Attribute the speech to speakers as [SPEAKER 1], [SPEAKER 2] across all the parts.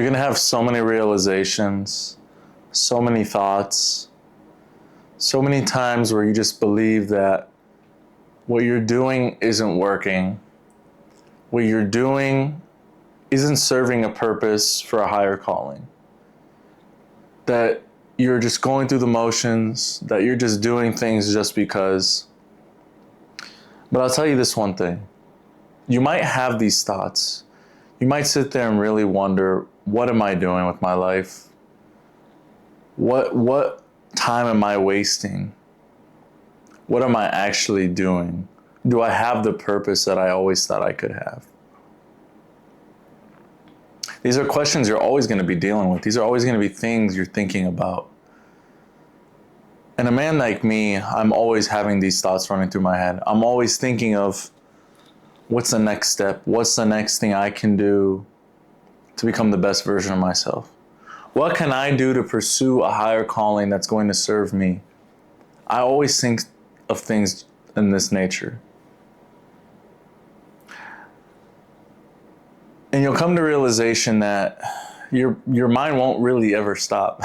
[SPEAKER 1] You're going to have so many realizations, so many thoughts, so many times where you just believe that what you're doing isn't working. What you're doing isn't serving a purpose for a higher calling. That you're just going through the motions, that you're just doing things just because. But I'll tell you this one thing. You might have these thoughts. You might sit there and really wonder, what am I doing with my life? What time am I wasting? What am I actually doing? Do I have the purpose that I always thought I could have? These are questions you're always going to be dealing with. These are always going to be things you're thinking about. And a man like me, I'm always having these thoughts running through my head. I'm always thinking of, what's the next step? What's the next thing I can do to become the best version of myself? What can I do to pursue a higher calling that's going to serve me? I always think of things in this nature. And you'll come to realization that your mind won't really ever stop.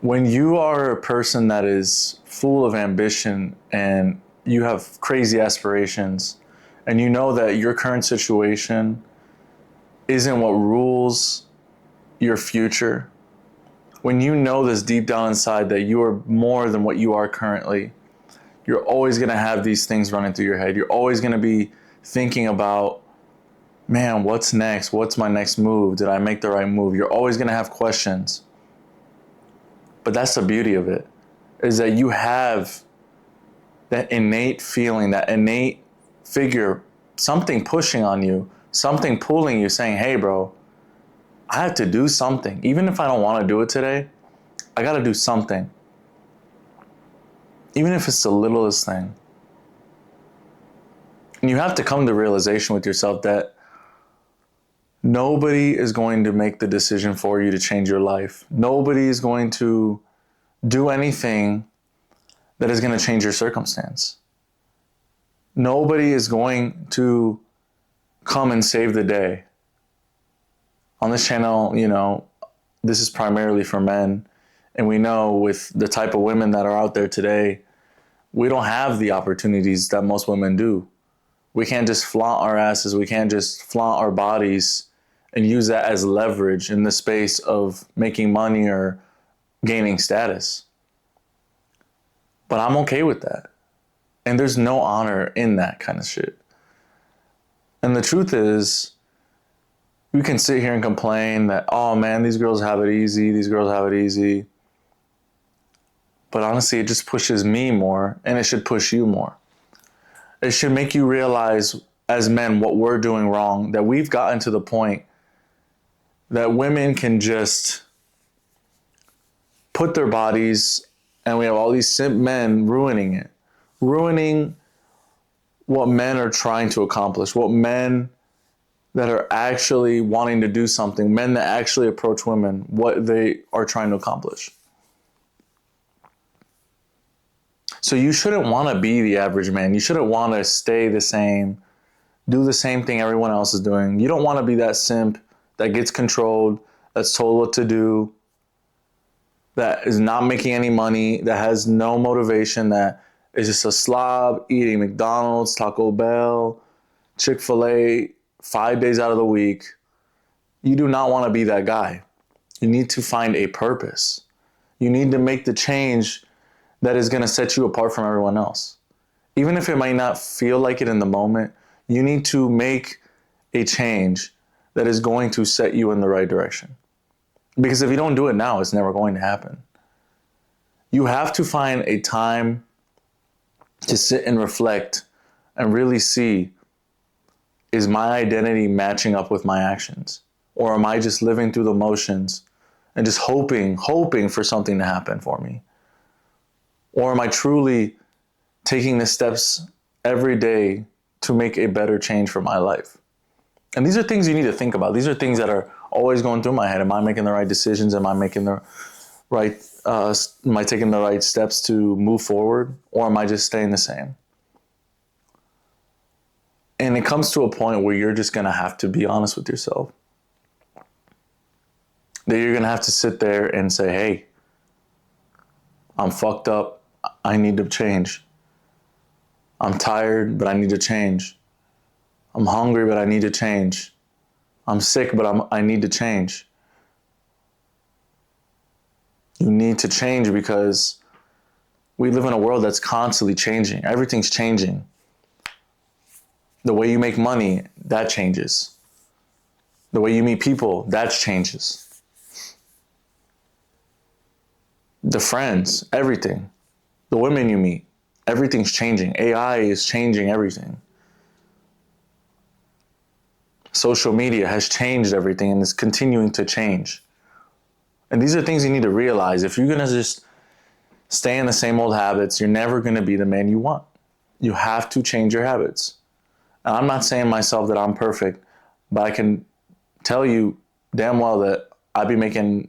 [SPEAKER 1] When you are a person that is full of ambition and you have crazy aspirations, and you know that your current situation isn't what rules your future, when you know this deep down inside that you are more than what you are currently, you're always going to have these things running through your head. You're always going to be thinking about, man, what's next? What's my next move? Did I make the right move? You're always going to have questions. But that's the beauty of it, is that you have that innate feeling, that innate figure, something pushing on you, something pulling you, saying, hey, bro, I have to do something. Even if I don't want to do it today, I got to do something. Even if it's the littlest thing. And you have to come to realization with yourself that nobody is going to make the decision for you to change your life. Nobody is going to do anything that is going to change your circumstance. Nobody is going to come and save the day. On this channel, this is primarily for men. And we know with the type of women that are out there today, we don't have the opportunities that most women do. We can't just flaunt our asses. We can't just flaunt our bodies and use that as leverage in the space of making money or gaining status. But I'm okay with that. And there's no honor in that kind of shit. And the truth is, we can sit here and complain that, oh man, these girls have it easy. These girls have it easy. But honestly, it just pushes me more, and it should push you more. It should make you realize as men what we're doing wrong, that we've gotten to the point that women can just put their bodies, and we have all these simp men ruining it, ruining what men are trying to accomplish, what men that are actually wanting to do something, men that actually approach women, what they are trying to accomplish. So you shouldn't want to be the average man. You shouldn't want to stay the same, do the same thing everyone else is doing. You don't want to be that simp that gets controlled, that's told what to do, that is not making any money, that has no motivation, that is just a slob eating McDonald's, Taco Bell, Chick-fil-A 5 days out of the week. You do not want to be that guy. You need to find a purpose. You need to make the change that is going to set you apart from everyone else. Even if it might not feel like it in the moment, you need to make a change that is going to set you in the right direction. Because if you don't do it now, it's never going to happen. You have to find a time to sit and reflect and really see, is my identity matching up with my actions? Or am I just living through the motions and just hoping for something to happen for me? Or am I truly taking the steps every day to make a better change for my life? And these are things you need to think about. These are things that are always going through my head. Am I making the right decisions? Am I making the right, am I taking the right steps to move forward? Or am I just staying the same? And it comes to a point where you're just going to have to be honest with yourself. that you're going to have to sit there and say, hey, I'm fucked up. I need to change. I'm tired, but I need to change. I'm hungry, but I need to change. I'm sick, but I need to change. You need to change because we live in a world that's constantly changing. Everything's changing. The way you make money, that changes. The way you meet people, that changes. The friends, everything. The women you meet, everything's changing. AI is changing everything. Social media has changed everything and is continuing to change. And these are things you need to realize. If you're going to just stay in the same old habits, you're never going to be the man you want. You have to change your habits. And I'm not saying myself that I'm perfect, but I can tell you damn well that I'd be making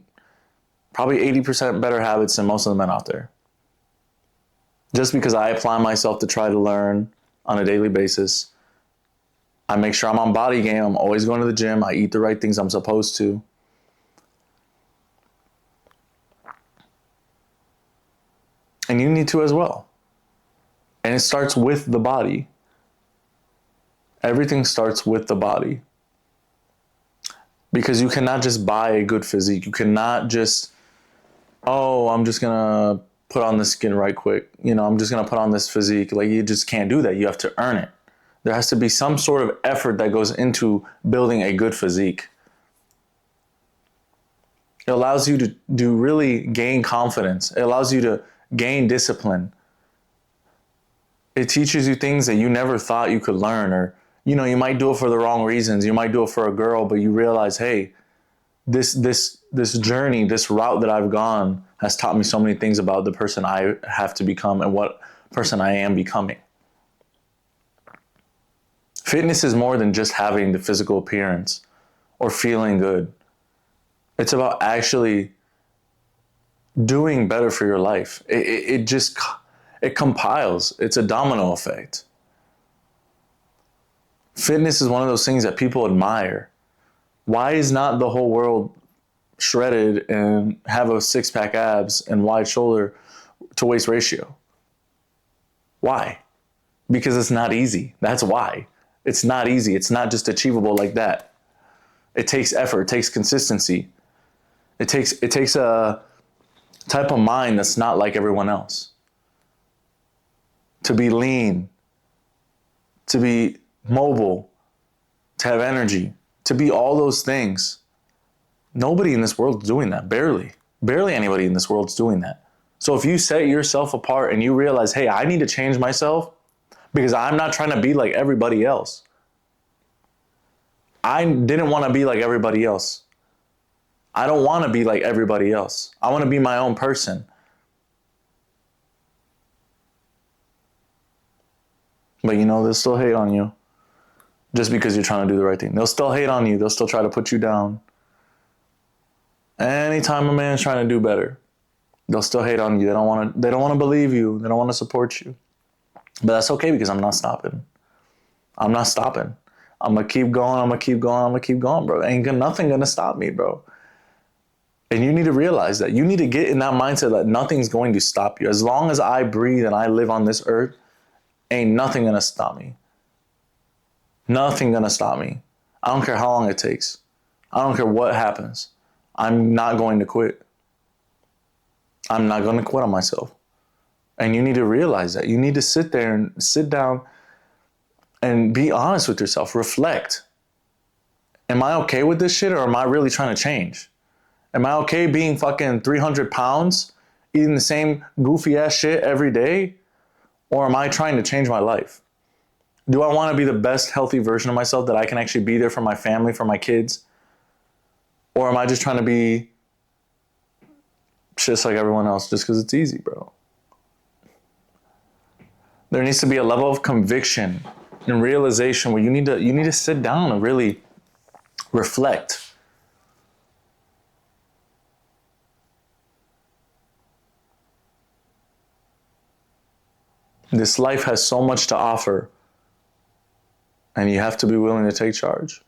[SPEAKER 1] probably 80% better habits than most of the men out there. Just because I apply myself to try to learn on a daily basis. I make sure I'm on body game. I'm always going to the gym. I eat the right things I'm supposed to. And you need to as well. And it starts with the body. Everything starts with the body. Because you cannot just buy a good physique. You cannot just, oh, I'm just going to put on this skin right quick. I'm just going to put on this physique. Like, you just can't do that. You have to earn it. There has to be some sort of effort that goes into building a good physique. It allows you to really gain confidence. It allows you to gain discipline. It teaches you things that you never thought you could learn, or, you might do it for the wrong reasons. You might do it for a girl, but you realize, hey, this journey, this route that I've gone has taught me so many things about the person I have to become and what person I am becoming. Fitness is more than just having the physical appearance or feeling good. It's about actually doing better for your life. It compiles. It's a domino effect. Fitness is one of those things that people admire. Why is not the whole world shredded and have a six-pack abs and wide shoulder to waist ratio? Why? Because it's not easy. That's why. It's not easy. It's not just achievable like that. It takes effort. It takes consistency. It takes a type of mind that's not like everyone else. To be lean, to be mobile, to have energy, to be all those things. Nobody in this world is doing that. Barely. Barely anybody in this world is doing that. So if you set yourself apart and you realize, hey, I need to change myself because I'm not trying to be like everybody else. I didn't want to be like everybody else. I don't want to be like everybody else. I want to be my own person. But they'll still hate on you just because you're trying to do the right thing. They'll still hate on you. They'll still try to put you down. Anytime a man's trying to do better, they'll still hate on you. They don't want to believe you. They don't want to support you. But that's okay because I'm not stopping. I'm not stopping. I'm going to keep going. I'm going to keep going. I'm going to keep going, bro. Nothing going to stop me, bro. And you need to realize that. You need to get in that mindset that nothing's going to stop you. As long as I breathe and I live on this earth, ain't nothing going to stop me. Nothing going to stop me. I don't care how long it takes. I don't care what happens. I'm not going to quit. I'm not going to quit on myself. And you need to realize that. You need to sit there and sit down and be honest with yourself. Reflect. Am I okay with this shit, or am I really trying to change? Am I okay being fucking 300 pounds, eating the same goofy ass shit every day? Or am I trying to change my life? Do I want to be the best healthy version of myself that I can actually be there for my family, for my kids? Or am I just trying to be just like everyone else just because it's easy, bro? There needs to be a level of conviction and realization where you need to sit down and really reflect. This life has so much to offer, and you have to be willing to take charge.